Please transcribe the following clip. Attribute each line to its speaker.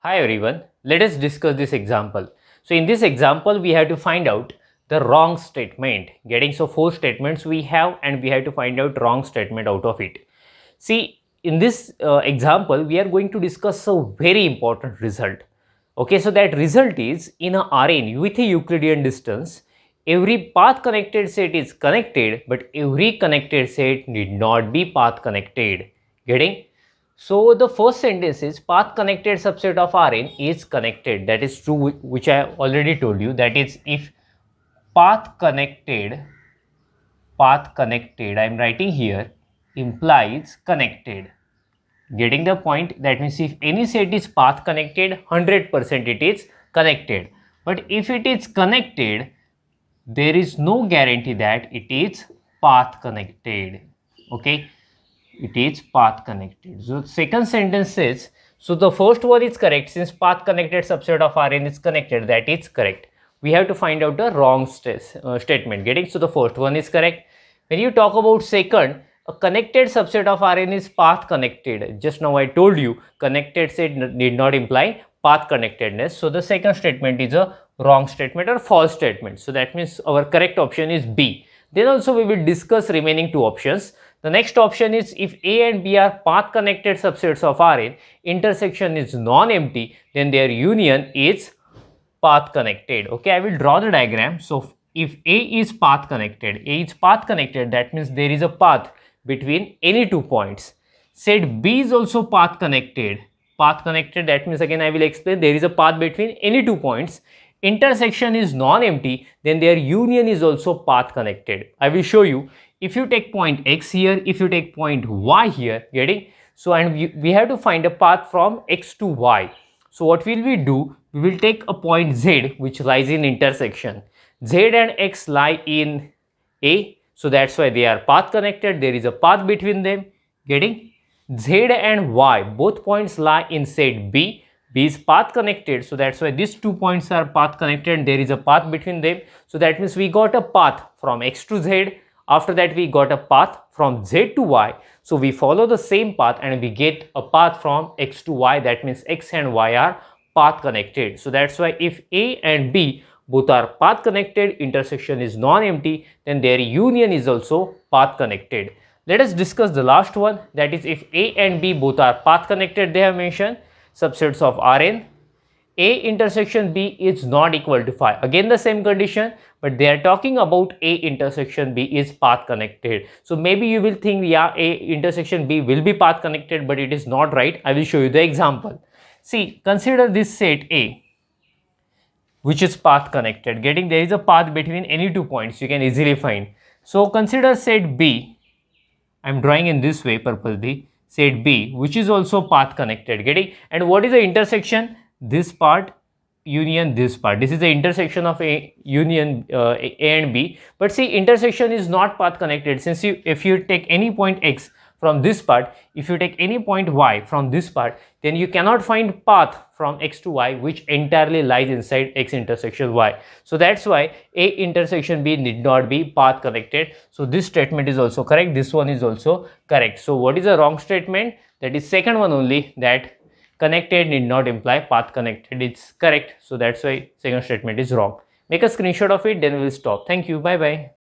Speaker 1: Hi everyone, let us discuss this example. So in this example, we have to find out the wrong statement. So 4 statements we have and we have to find out wrong statement out of it. See, in this example, we are going to discuss a very important result. Okay, so that result is in a Rn with a Euclidean distance, every path connected set is connected, but every connected set need not be path connected. Getting? So the first sentence is path connected subset of Rn is connected. That is true, which I already told you. That is, if path connected, I am writing here, implies connected. Getting the point? That means if any set is path connected, 100% it is connected. But if it is connected, there is no guarantee that it is path connected. Okay, it is path connected. So second sentence says, so the first one is correct, since path connected subset of Rn is connected, that is correct. We have to find out the wrong statement. Getting? So the first one is correct. When you talk about second, a connected subset of Rn is path connected. Just now I told you connected set need not imply path connectedness. So the second statement is a wrong statement or false statement. So that means our correct option is B. Then also we will discuss remaining two options. The next option is if A and B are path connected subsets of Rn, intersection is non-empty, then their union is path connected. Okay, I will draw the diagram. So if A is path connected, that means there is a path between any 2 points. Set B is also path connected, that means again I will explain, there is a path between any 2 points. Intersection is non-empty, then their union is also path connected. I will show you. If you take point X here, if you take point Y here, getting? So and we have to find a path from X to Y. So what will we do? We will take a point Z which lies in intersection. Z and X lie in A, so that's why they are path connected. There is a path between them. Getting? Z and Y, both points lie in set B. B is path connected, so that's why these 2 points are path connected. There is a path between them. So that means we got a path from X to Z. After that we got a path from Z to Y. So we follow the same path and we get a path from X to Y. That means X and Y are path connected. So that's why if A and B both are path connected, intersection is non-empty, then their union is also path connected. Let us discuss the last one, that is if A and B both are path connected, they have mentioned subsets of Rn, A intersection B is not equal to phi. Again the same condition, but they are talking about A intersection B is path connected. So maybe you will think, yeah, A intersection B will be path connected, but it is not right. I will show you the example. See, consider this set A, which is path connected. Getting? There is a path between any 2 points, you can easily find. So consider set B, I am drawing in this way purposely, set B, which is also path connected. Getting? And what is the intersection? This part union this part. This is the intersection of A union A and B. But see, intersection is not path connected, since if you take any point X from this part, if you take any point Y from this part, then you cannot find path from X to Y which entirely lies inside X intersection Y. So that's why A intersection B need not be path connected. So this statement is also correct. This one is also correct. So what is the wrong statement? That is second one only, that connected need not imply path connected. It's correct. So that's why second statement is wrong. Make a screenshot of it, then we'll stop. Thank you. Bye bye.